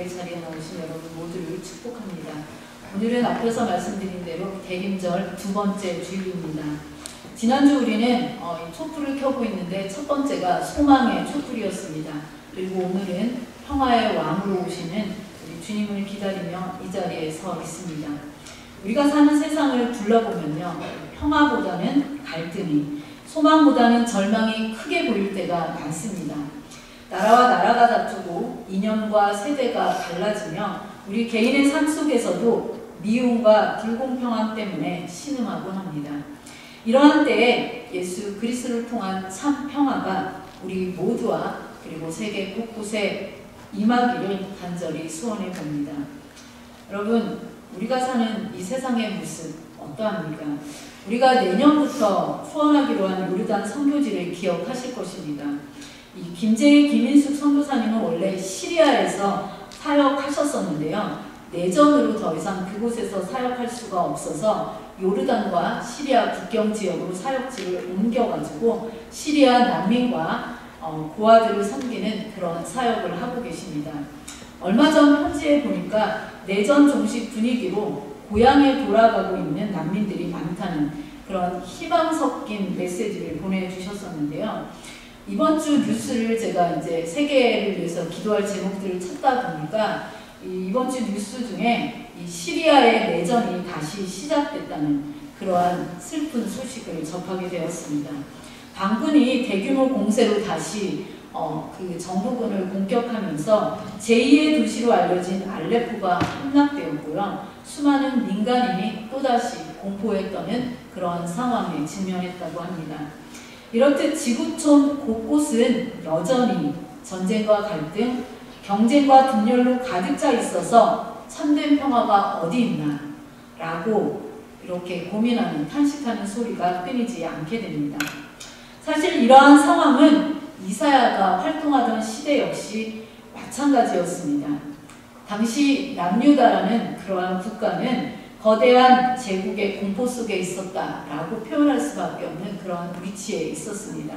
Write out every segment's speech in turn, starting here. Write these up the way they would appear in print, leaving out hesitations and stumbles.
예배의 자리에 나오신 여러분 모두를 축복합니다. 오늘은 앞에서 말씀드린 대로 대림절 두 번째 주일입니다. 지난주 우리는 촛불을 켜고 있는데 첫 번째가 소망의 촛불이었습니다. 그리고 오늘은 평화의 왕으로 오시는 우리 주님을 기다리며 이 자리에 서 있습니다. 우리가 사는 세상을 둘러보면요, 평화보다는 갈등이, 소망보다는 절망이 크게 보일 때가 많습니다. 나라와 나라가 다투고 이념과 세대가 달라지며 우리 개인의 삶 속에서도 미움과 불공평함 때문에 신음하곤 합니다. 이러한 때에 예수 그리스도를 통한 참 평화가 우리 모두와 그리고 세계 곳곳에 임하기를 간절히 소원해 봅니다. 여러분, 우리가 사는 이 세상의 모습 어떠합니까? 우리가 내년부터 후원하기로 한 요르단 선교지를 기억하실 것입니다. 이 김재희 김인숙 선교사님은 원래 시리아에서 사역하셨었는데요. 내전으로 더 이상 그곳에서 사역할 수가 없어서 요르단과 시리아 국경 지역으로 사역지를 옮겨가지고 시리아 난민과 고아들을 섬기는 그런 사역을 하고 계십니다. 얼마 전 편지에 보니까 내전 종식 분위기로 고향에 돌아가고 있는 난민들이 많다는 그런 희망 섞인 메시지를 보내주셨었는데요. 이번 주 뉴스를 제가 이제 세계를 위해서 기도할 제목들을 찾다 보니까 이번 주 뉴스 중에 이 시리아의 내전이 다시 시작됐다는 그러한 슬픈 소식을 접하게 되었습니다. 반군이 대규모 공세로 다시 그 정부군을 공격하면서 제2의 도시로 알려진 알레포가 함락되었고요. 수많은 민간인이 또다시 공포에 떠는 그런 상황에 직면했다고 합니다. 이렇듯 지구촌 곳곳은 여전히 전쟁과 갈등, 경쟁과 분열로 가득 차 있어서 참된 평화가 어디 있나 라고 이렇게 고민하는, 탄식하는 소리가 끊이지 않게 됩니다. 사실 이러한 상황은 이사야가 활동하던 시대 역시 마찬가지였습니다. 당시 남유다라는 그러한 국가는 거대한 제국의 공포 속에 있었다라고 표현할 수밖에 없는 그런 위치에 있었습니다.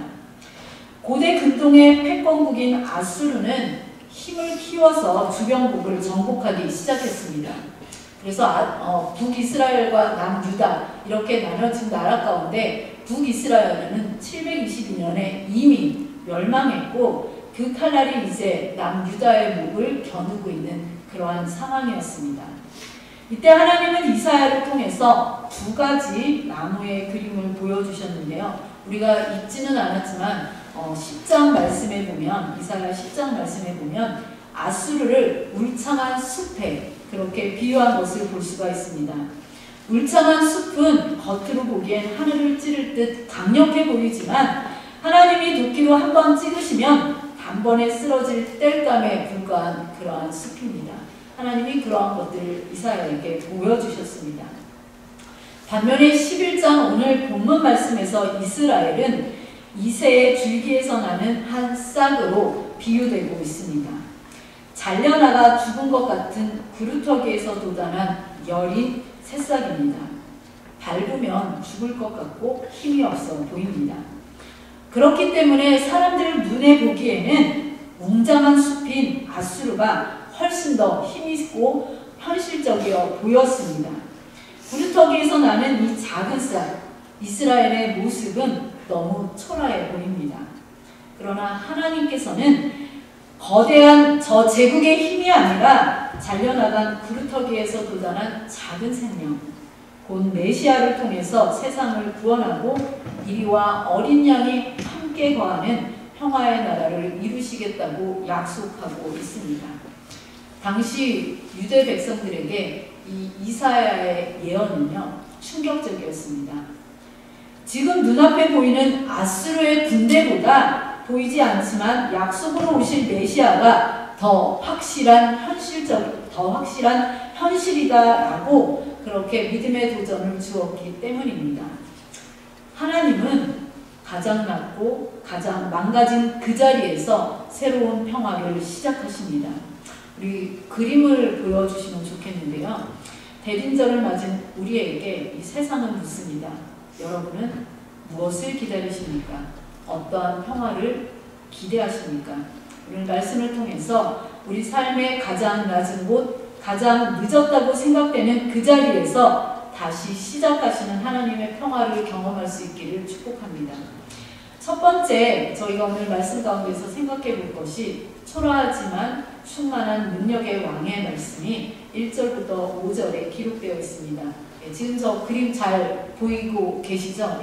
고대 근동의 패권국인 아수르는 힘을 키워서 주변국을 정복하기 시작했습니다. 그래서 북이스라엘과 남유다 이렇게 나눠진 나라 가운데 북이스라엘은 722년에 이미 멸망했고 그 칼날이 이제 남유다의 목을 겨누고 있는 그러한 상황이었습니다. 이때 하나님은 이사야를 통해서 두 가지 나무의 그림을 보여주셨는데요. 우리가 읽지는 않았지만 10장 말씀에 보면, 이사야 10장 말씀에 보면 아수르를 울창한 숲에 그렇게 비유한 것을 볼 수가 있습니다. 울창한 숲은 겉으로 보기엔 하늘을 찌를 듯 강력해 보이지만 하나님이 도끼로 한번 찍으시면 단번에 쓰러질 땔감에 불과한 그러한 숲입니다. 하나님이 그러한 것들을 이사야에게 보여주셨습니다. 반면에 11장 오늘 본문 말씀에서 이스라엘은 이새의 줄기에서 나는 한 싹으로 비유되고 있습니다. 잘려나가 죽은 것 같은 구루터기에서 돋아난 여린 새싹입니다. 밟으면 죽을 것 같고 힘이 없어 보입니다. 그렇기 때문에 사람들 눈에 보기에는 웅장한 숲인 아수르가 훨씬 더 힘있고 현실적이어 보였습니다. 구루터기에서 나는 이 작은 싹, 이스라엘의 모습은 너무 초라해 보입니다. 그러나 하나님께서는 거대한 저 제국의 힘이 아니라 잘려나간 구루터기에서 돋아난 작은 생명, 곧 메시아를 통해서 세상을 구원하고 이리와 어린 양이 함께 거하는 평화의 나라를 이루시겠다고 약속하고 있습니다. 당시 유대 백성들에게 이 이사야의 예언은요, 충격적이었습니다. 지금 눈앞에 보이는 아수르의 군대보다 보이지 않지만 약속으로 오실 메시아가 더 확실한 현실이다라고 그렇게 믿음의 도전을 주었기 때문입니다. 하나님은 가장 낮고 가장 망가진 그 자리에서 새로운 평화를 시작하십니다. 우리 그림을 보여주시면 좋겠는데요. 대림절을 맞은 우리에게 이 세상은 묻습니다. 여러분은 무엇을 기다리십니까? 어떠한 평화를 기대하십니까? 오늘 말씀을 통해서 우리 삶의 가장 낮은 곳, 가장 늦었다고 생각되는 그 자리에서 다시 시작하시는 하나님의 평화를 경험할 수 있기를 축복합니다. 첫 번째, 저희가 오늘 말씀 가운데서 생각해 볼 것이 초라하지만 충만한 능력의 왕의 말씀이 1절부터 5절에 기록되어 있습니다. 지금 저 그림 잘 보이고 계시죠?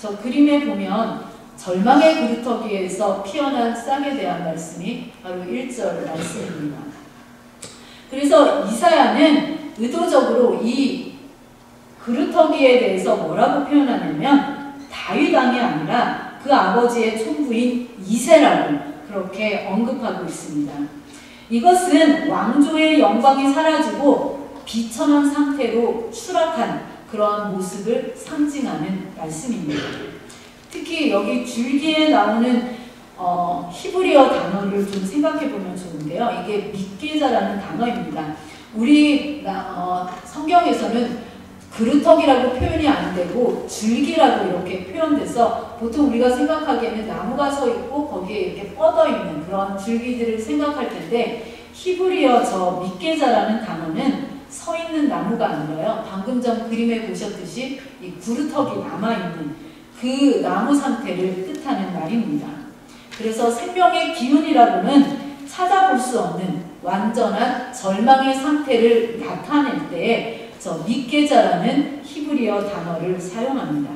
저 그림에 보면 절망의 그루터기에서 피어난 싹에 대한 말씀이 바로 1절 말씀입니다. 그래서 이사야는 의도적으로 이 그루터기에 대해서 뭐라고 표현하냐면 다윗 왕이 아니라 그 아버지의 총부인 이새라고 그렇게 언급하고 있습니다. 이것은 왕조의 영광이 사라지고 비천한 상태로 추락한 그런 모습을 상징하는 말씀입니다. 특히 여기 줄기에 나오는 히브리어 단어를 좀 생각해 보면 좋은데요. 이게 믿게자라는 단어입니다. 우리 성경에서는 그루터기라고 표현이 안 되고 줄기라고 이렇게 표현돼서 보통 우리가 생각하기에는 나무가 서 있고 거기에 이렇게 뻗어 있는 그런 줄기들을 생각할 텐데 히브리어 저 믿게자라는 단어는 서 있는 나무가 아니라요. 방금 전 그림에 보셨듯이 이 그루터기 남아있는 그 나무 상태를 뜻하는 말입니다. 그래서 생명의 기운이라고는 찾아볼 수 없는 완전한 절망의 상태를 나타낼 때에 저 믿게자라는 히브리어 단어를 사용합니다.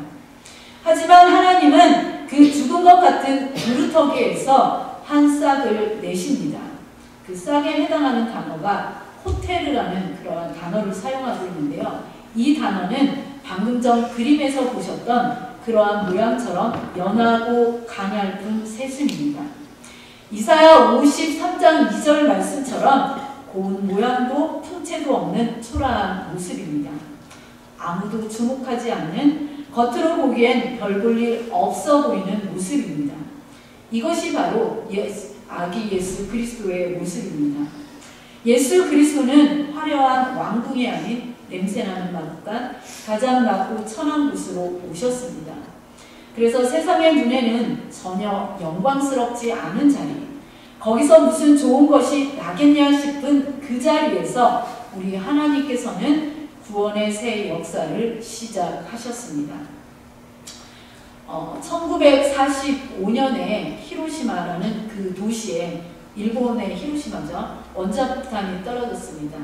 하지만 하나님은 그 죽은 것 같은 그루터기에서 한 싹을 내십니다. 그 싹에 해당하는 단어가 호테르라는 그런 단어를 사용하고 있는데요. 이 단어는 방금 전 그림에서 보셨던 그러한 모양처럼 연하고 가냘픈 새순입니다. 이사야 53장 2절 말씀처럼 고운 모양도 풍채도 없는 초라한 모습입니다. 아무도 주목하지 않는 겉으로 보기엔 별 볼 일 없어 보이는 모습입니다. 이것이 바로 아기 예수 그리스도의 모습입니다. 예수 그리스도는 화려한 왕궁이 아닌 냄새나는 마구간 가장 낮고 천한 곳으로 오셨습니다. 그래서 세상의 눈에는 전혀 영광스럽지 않은 자리, 거기서 무슨 좋은 것이 나겠냐 싶은 그 자리에서 우리 하나님께서는 구원의 새 역사를 시작하셨습니다. 1945년에 히로시마라는 그 도시에, 일본의 히로시마죠, 원자폭탄이 떨어졌습니다.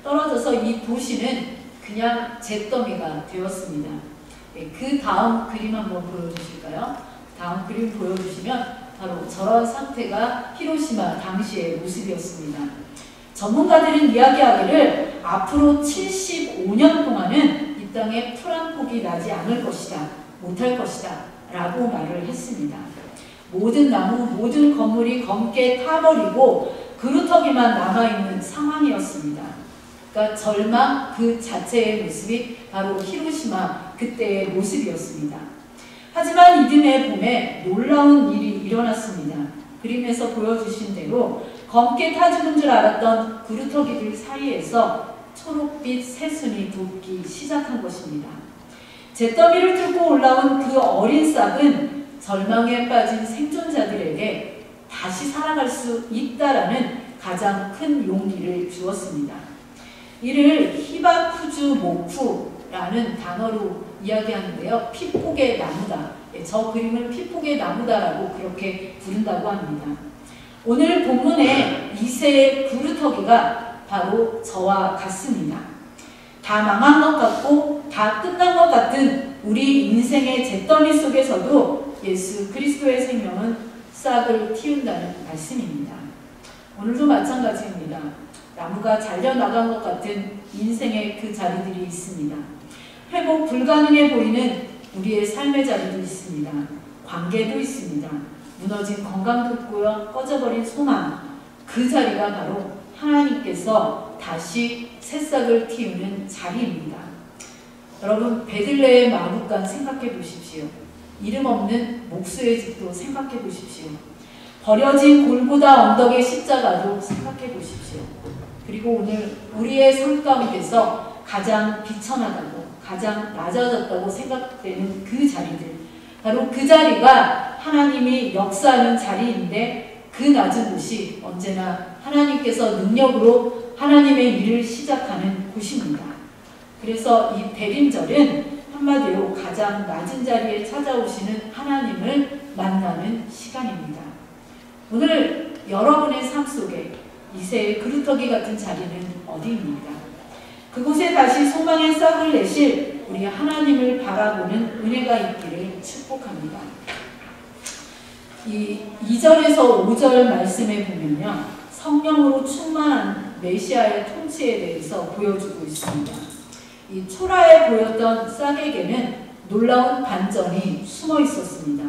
떨어져서 이 도시는 그냥 잿더미가 되었습니다. 그 다음 그림 한번 보여주실까요? 다음 그림 보여주시면 바로 저런 상태가 히로시마 당시의 모습이었습니다. 전문가들은 이야기하기를 앞으로 75년 동안은 이 땅에 풀 한 폭이 나지 않을 것이다, 못할 것이다 라고 말을 했습니다. 모든 나무, 모든 건물이 검게 타버리고 그루터기만 남아있는 상황이었습니다. 그러니까 절망 그 자체의 모습이 바로 히로시마 그때의 모습이었습니다. 하지만 이듬해 봄에 놀라운 일이 일어났습니다. 그림에서 보여주신 대로 검게 타 죽은 줄 알았던 그루터기들 사이에서 초록빛 새순이 돋기 시작한 것입니다. 잿더미를 뚫고 올라온 그 어린 싹은 절망에 빠진 생존자들에게 다시 살아갈 수 있다라는 가장 큰 용기를 주었습니다. 이를 히바쿠주 모쿠라는 단어로 이야기하는데요. 피폭의 나무다. 저 그림을 피폭의 나무다라고 그렇게 부른다고 합니다. 오늘 본문의 이새의 그루터기가 바로 저와 같습니다. 다 망한 것 같고 다 끝난 것 같은 우리 인생의 잿더미 속에서도 예수 그리스도의 생명은 싹을 틔운다는 말씀입니다. 오늘도 마찬가지입니다. 나무가 잘려나간 것 같은 인생의 그 자리들이 있습니다. 회복 불가능해 보이는 우리의 삶의 자리도 있습니다. 관계도 있습니다. 무너진 건강도 있고요. 꺼져버린 소망, 그 자리가 바로 하나님께서 다시 새싹을 틔우는 자리입니다. 여러분, 베들레헴 마구간 생각해 보십시오. 이름 없는 목수의 집도 생각해 보십시오. 버려진 골고다 언덕의 십자가도 생각해 보십시오. 그리고 오늘 우리의 삶 가운데서 가장 비천하다고, 가장 낮아졌다고 생각되는 그 자리들, 바로 그 자리가 하나님이 역사하는 자리인데 그 낮은 곳이 언제나 하나님께서 능력으로 하나님의 일을 시작하는 곳입니다. 그래서 이 대림절은 한마디로 가장 낮은 자리에 찾아오시는 하나님을 만나는 시간입니다. 오늘 여러분의 삶 속에 이새의 그루터기 같은 자리는 어디입니까? 그곳에 다시 소망의 싹을 내실 우리 하나님을 바라보는 은혜가 있기를 축복합니다. 이 2절에서 5절 말씀에 보면요, 성령으로 충만한 메시아의 통치에 대해서 보여주고 있습니다. 이 초라해 보였던 싹에게는 놀라운 반전이 숨어 있었습니다.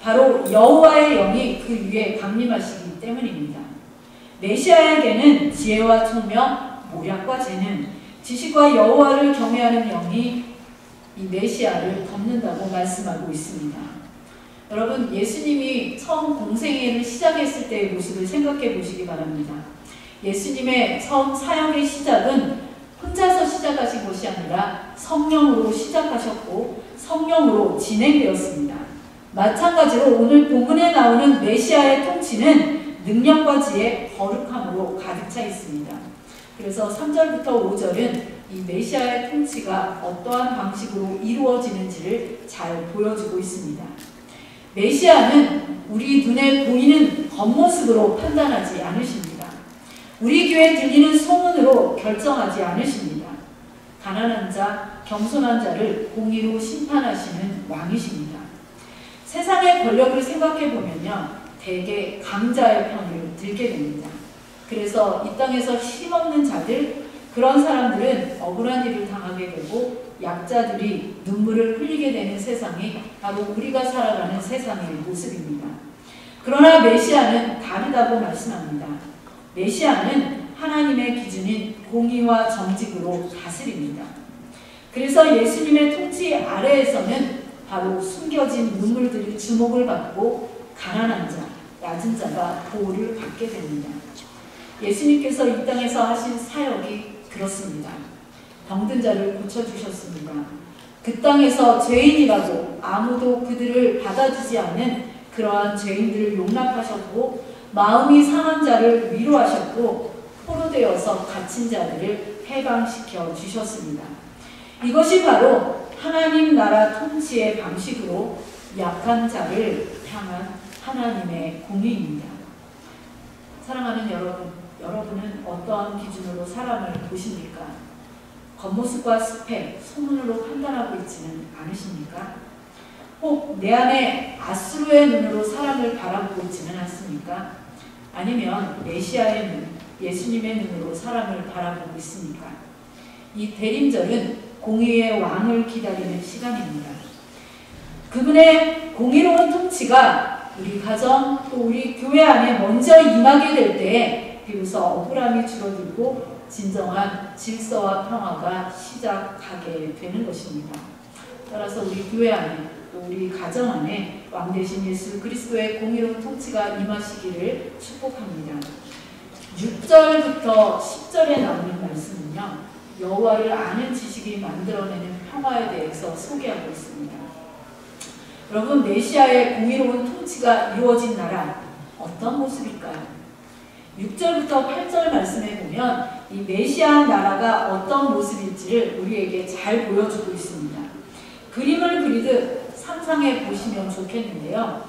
바로 여호와의 영이 그 위에 강림하시기 때문입니다. 메시아에게는 지혜와 총명, 모략과 재능, 지식과 여호와를 경외하는 영이 이 메시아를 덮는다고 말씀하고 있습니다. 여러분, 예수님이 처음 공생애를 시작했을 때의 모습을 생각해 보시기 바랍니다. 예수님의 처음 사역의 시작은 혼자서 시작하신 것이 아니라 성령으로 시작하셨고 성령으로 진행되었습니다. 마찬가지로 오늘 본문에 나오는 메시아의 통치는 능력과 지혜, 거룩함으로 가득 차 있습니다. 그래서 3절부터 5절은 이 메시아의 통치가 어떠한 방식으로 이루어지는지를 잘 보여주고 있습니다. 메시아는 우리 눈에 보이는 겉모습으로 판단하지 않으십니다. 우리 귀에 들리는 소문으로 결정하지 않으십니다. 가난한 자, 겸손한 자를 공의로 심판하시는 왕이십니다. 세상의 권력을 생각해 보면요, 대개 강자의 편을 들게 됩니다. 그래서 이 땅에서 힘없는 자들, 그런 사람들은 억울한 일을 당하게 되고 약자들이 눈물을 흘리게 되는 세상이 바로 우리가 살아가는 세상의 모습입니다. 그러나 메시아는 다르다고 말씀합니다. 메시아는 하나님의 기준인 공의와 정직으로 다스립니다. 그래서 예수님의 통치 아래에서는 바로 숨겨진 눈물들이 주목을 받고 가난한 자, 낮은 자가 보호를 받게 됩니다. 예수님께서 이 땅에서 하신 사역이 그렇습니다. 병든 자를 고쳐주셨습니다. 그 땅에서 죄인이라도 아무도 그들을 받아주지 않는 그러한 죄인들을 용납하셨고 마음이 상한 자를 위로하셨고 포로되어서 갇힌 자들을 해방시켜 주셨습니다. 이것이 바로 하나님 나라 통치의 방식으로 약한 자를 향한 하나님의 공의입니다. 사랑하는 여러분, 여러분은 어떠한 기준으로 사람을 보십니까? 겉모습과 스펙, 소문으로 판단하고 있지는 않으십니까? 혹 내 안에 아수르의 눈으로 사람을 바라보고 있지는 않습니까? 아니면 메시아의 눈, 예수님의 눈으로 사람을 바라보고 있습니까? 이 대림절은 공의의 왕을 기다리는 시간입니다. 그분의 공의로운 통치가 우리 가정 또 우리 교회 안에 먼저 임하게 될 때에 비로소 억울함이 줄어들고 진정한 질서와 평화가 시작하게 되는 것입니다. 따라서 우리 교회 안에 또 우리 가정 안에 왕 대신 예수 그리스도의 공의로운 통치가 임하시기를 축복합니다. 6절부터 10절에 나오는 말씀은요, 여호와를 아는 지식이 만들어내는 평화에 대해서 소개하고 있습니다. 여러분, 메시아의 공의로운 통치가 이루어진 나라 어떤 모습일까요? 6절부터 8절 말씀에 보면 이 메시아 나라가 어떤 모습일지를 우리에게 잘 보여주고 있습니다. 그림을 그리듯 상상해 보시면 좋겠는데요.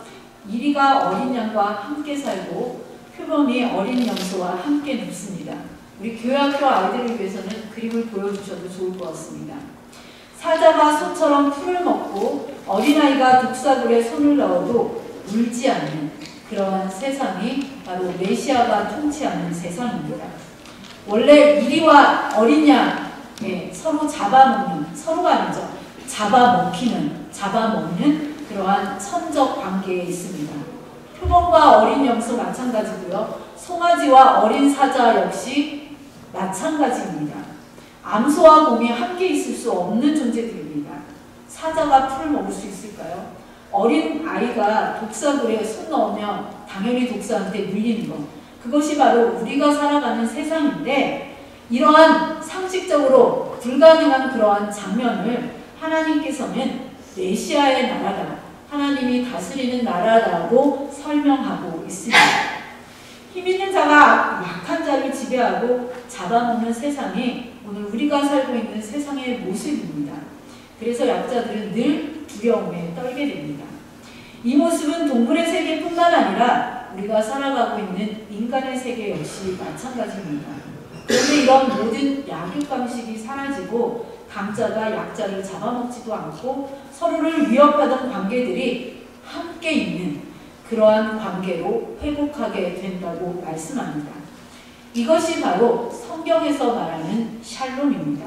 이리가 어린 양과 함께 살고 표범이 어린 염소와 함께 눕습니다. 우리 교회학교 아이들을 위해서는 그림을 보여주셔도 좋을 것 같습니다. 사자가 소처럼 풀을 먹고 어린아이가 독사굴에 손을 넣어도 울지 않는 그러한 세상이 바로 메시아가 통치하는 세상입니다. 원래 이리와 어린 양, 서로 잡아먹는, 서로가 아니죠. 잡아먹는 그러한 천적 관계에 있습니다. 표범과 어린 염소 마찬가지고요. 송아지와 어린 사자 역시 마찬가지입니다. 암소와 곰이 함께 있을 수 없는 존재들입니다. 사자가 풀을 먹을 수 있을까요? 어린 아이가 독사굴에 손 넣으면 당연히 독사한테 물리는 것. 그것이 바로 우리가 살아가는 세상인데 이러한 상식적으로 불가능한 그러한 장면을 하나님께서는 메시아의 나라다, 하나님이 다스리는 나라라고 설명하고 있습니다. 힘 있는 자가 약한 자를 지배하고 잡아먹는 세상이 오늘 우리가 살고 있는 세상의 모습입니다. 그래서 약자들은 늘 두려움에 떨게 됩니다. 이 모습은 동물의 세계뿐만 아니라 우리가 살아가고 있는 인간의 세계 역시 마찬가지입니다. 그런데 이런 모든 약육강식이 사라지고 강자가 약자를 잡아먹지도 않고 서로를 위협하던 관계들이 함께 있는 그러한 관계로 회복하게 된다고 말씀합니다. 이것이 바로 성경에서 말하는 샬롬입니다.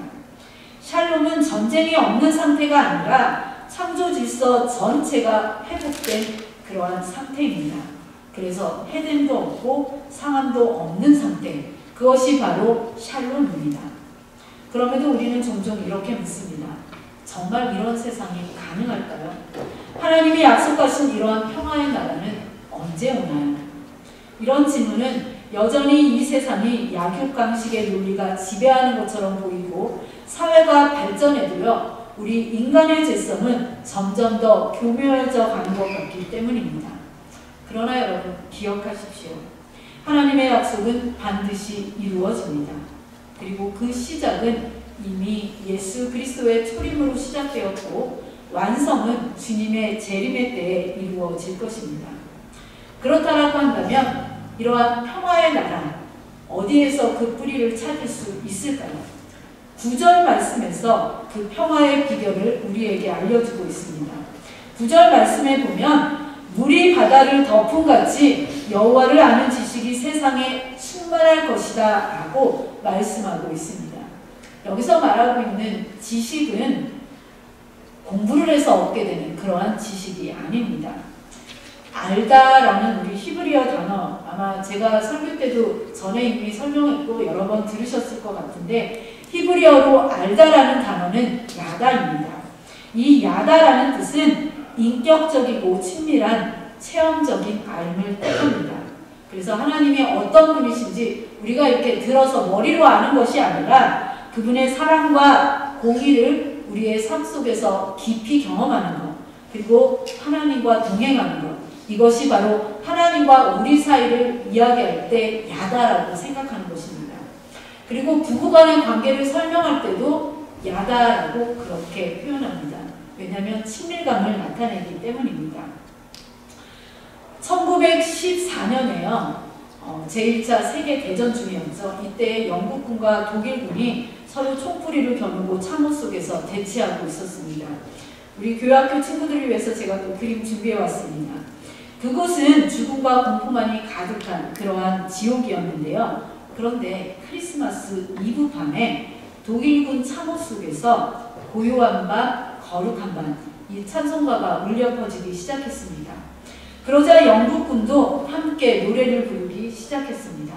샬롬은 전쟁이 없는 상태가 아니라 창조 질서 전체가 회복된 그러한 상태입니다. 그래서 해됨도 없고 상함도 없는 상태, 그것이 바로 샬롬입니다. 그럼에도 우리는 종종 이렇게 묻습니다. 정말 이런 세상이 가능할까요? 하나님이 약속하신 이러한 평화의 나라는 언제 오나요? 이런 질문은 여전히 이 세상이 약육강식의 논리가 지배하는 것처럼 보이고 사회가 발전해도요, 우리 인간의 죄성은 점점 더 교묘해져 가는 것 같기 때문입니다. 그러나 여러분 기억하십시오. 하나님의 약속은 반드시 이루어집니다. 그리고 그 시작은 이미 예수 그리스도의 초림으로 시작되었고 완성은 주님의 재림의 때에 이루어질 것입니다. 그렇다라고 한다면 이러한 평화의 나라, 어디에서 그 뿌리를 찾을 수 있을까요? 9절 말씀에서 그 평화의 비결을 우리에게 알려주고 있습니다. 9절 말씀에 보면 물이 바다를 덮은 같이 여호와를 아는 지식이 세상에 충만할 것이다 라고 말씀하고 있습니다. 여기서 말하고 있는 지식은 공부를 해서 얻게 되는 그러한 지식이 아닙니다. 알다라는 우리 히브리어 단어, 아마 제가 설교 때도 전에 이미 설명했고 여러 번 들으셨을 것 같은데 히브리어로 알다라는 단어는 야다입니다. 이 야다라는 뜻은 인격적이고 친밀한 체험적인 알을 뜻합니다. 그래서 하나님이 어떤 분이신지 우리가 이렇게 들어서 머리로 아는 것이 아니라 그분의 사랑과 공의를 우리의 삶 속에서 깊이 경험하는 것, 그리고 하나님과 동행하는 것, 이것이 바로 하나님과 우리 사이를 이야기할 때 야다라고 생각하는 것입니다. 그리고 부부간의 관계를 설명할 때도 야다라고 그렇게 표현합니다. 왜냐하면 친밀감을 나타내기 때문입니다. 1914년에요. 제1차 세계대전 중이었죠. 이때 영국군과 독일군이 서로 총뿌리를 겨누고 참호 속에서 대치하고 있었습니다. 우리 교회학교 친구들을 위해서 제가 또 그림 준비해 왔습니다. 그곳은 죽음과 공포만이 가득한 그러한 지옥이었는데요. 그런데 크리스마스 이브 밤에 독일군 참호 속에서 고요한 밤, 거룩한 밤, 이 찬송가가 울려 퍼지기 시작했습니다. 그러자 영국군도 함께 노래를 부르기 시작했습니다.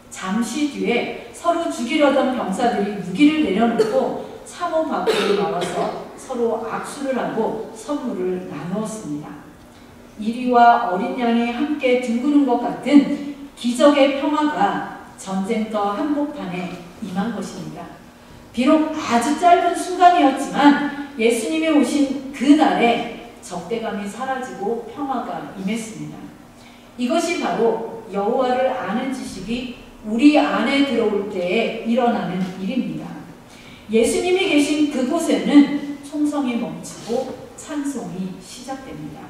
잠시 뒤에 서로 죽이려던 병사들이 무기를 내려놓고 참호 밖으로 나와서 서로 악수를 하고 선물을 나누었습니다. 이리와 어린 양이 함께 둥그는 것 같은 기적의 평화가 전쟁터 한복판에 임한 것입니다. 비록 아주 짧은 순간이었지만 예수님이 오신 그날에 적대감이 사라지고 평화가 임했습니다. 이것이 바로 여호와를 아는 지식이 우리 안에 들어올 때에 일어나는 일입니다. 예수님이 계신 그곳에는 총성이 멈추고 찬송이 시작됩니다.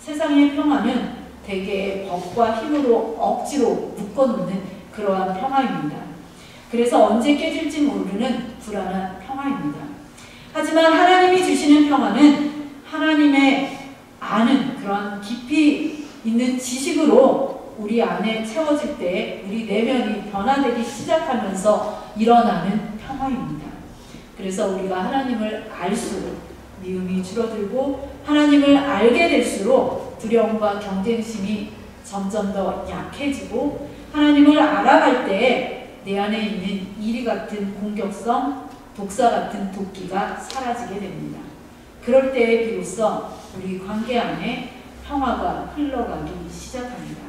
세상의 평화는 대개 법과 힘으로 억지로 묶어놓는 그러한 평화입니다. 그래서 언제 깨질지 모르는 불안한 평화입니다. 하지만 하나님이 주시는 평화는 하나님의 아는 그러한 깊이 있는 지식으로 우리 안에 채워질 때 우리 내면이 변화되기 시작하면서 일어나는 평화입니다. 그래서 우리가 하나님을 알수록 미움이 줄어들고 하나님을 알게 될수록 두려움과 경쟁심이 점점 더 약해지고 하나님을 알아갈 때 내 안에 있는 이리 같은 공격성, 독사 같은 도끼가 사라지게 됩니다. 그럴 때에 비로소 우리 관계 안에 평화가 흘러가기 시작합니다.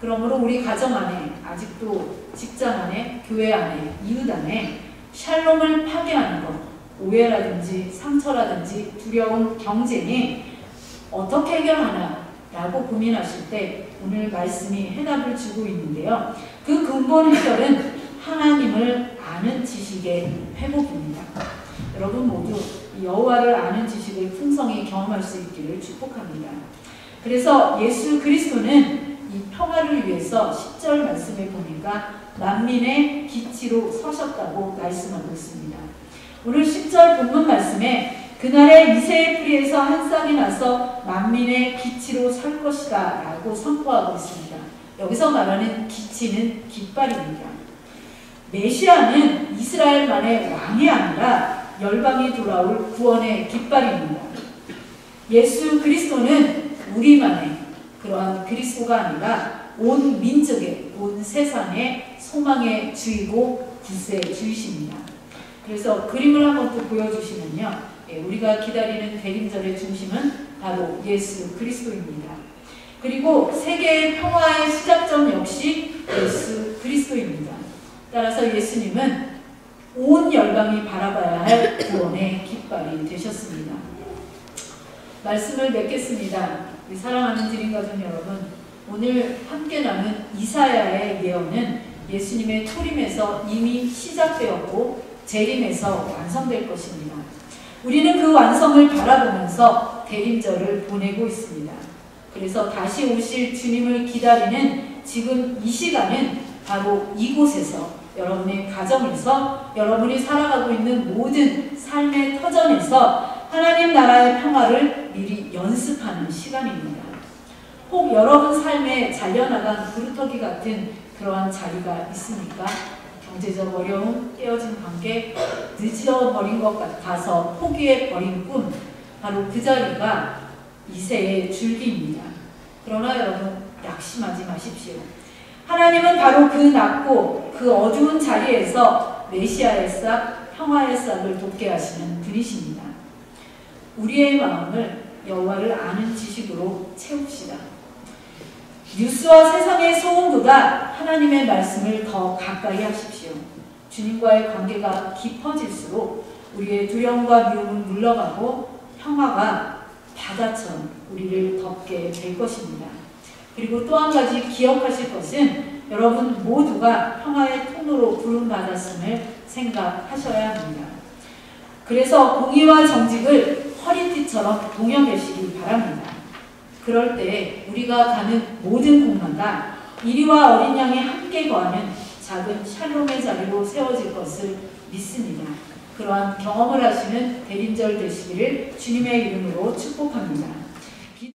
그러므로 우리 가정 안에, 아직도 직장 안에, 교회 안에, 이웃 안에 샬롬을 파괴하는 것, 오해라든지 상처라든지 두려움, 경쟁이 어떻게 해결하나 라고 고민하실 때 오늘 말씀이 해답을 주고 있는데요. 그 근본 해결은 하나님을 아는 지식의 회복입니다. 여러분 모두 여호와를 아는 지식을 풍성히 경험할 수 있기를 축복합니다. 그래서 예수 그리스도는 이 평화를 위해서 10절 말씀에 보니까 만민의 기치로 서셨다고 말씀하고 있습니다. 오늘 10절 본문 말씀에 그날에 이새의 뿌리에서 한 싹이 나서 만민의 기치로 설 것이다 라고 선포하고 있습니다. 여기서 말하는 기치는 깃발입니다. 메시아는 이스라엘만의 왕이 아니라 열방이 돌아올 구원의 깃발입니다. 예수 그리스도는 우리만의 그러한 그리스도가 아니라 온 민족의, 온 세상의 소망의 주이고 구세의 주이십니다. 그래서 그림을 한번 또 보여주시면요. 우리가 기다리는 대림절의 중심은 바로 예수 그리스도입니다. 그리고 세계의 평화의 시작점 역시 예수 그리스도입니다. 따라서 예수님은 온 열방이 바라봐야 할 구원의 깃발이 되셨습니다. 말씀을 맺겠습니다. 우리 사랑하는 드림가족 여러분, 오늘 함께 나눈 이사야의 예언은 예수님의 초림에서 이미 시작되었고 재림에서 완성될 것입니다. 우리는 그 완성을 바라보면서 대림절을 보내고 있습니다. 그래서 다시 오실 주님을 기다리는 지금 이 시간은 바로 이곳에서, 여러분의 가정에서, 여러분이 살아가고 있는 모든 삶의 터전에서 하나님 나라의 평화를 미리 연습하는 시간입니다. 혹 여러분 삶에 잘려나간 구루터기 같은 그러한 자리가 있습니까? 경제적 어려움, 깨어진 관계, 늦어버린 것 같아서 포기해버린 꿈, 바로 그 자리가 이새의 줄기입니다. 그러나 여러분, 낙심하지 마십시오. 하나님은 바로 그 낮고 그 어두운 자리에서 메시아의 싹, 평화의 싹을 돋게 하시는 분이십니다. 우리의 마음을 여호와를 아는 지식으로 채웁시다. 뉴스와 세상의 소음보다 하나님의 말씀을 더 가까이 하십시오. 주님과의 관계가 깊어질수록 우리의 두려움과 미움은 물러가고 평화가 바다처럼 우리를 덮게 될 것입니다. 그리고 또 한 가지 기억하실 것은 여러분 모두가 평화의 통로로 부름받았음을 생각하셔야 합니다. 그래서 공의와 정직을 허리띠처럼 동여매시기 바랍니다. 그럴 때 우리가 가는 모든 곳마다 이리와 어린 양이 함께 거하는 작은 샬롬의 자리로 세워질 것을 믿습니다. 그러한 경험을 하시는 대림절 되시기를 주님의 이름으로 축복합니다.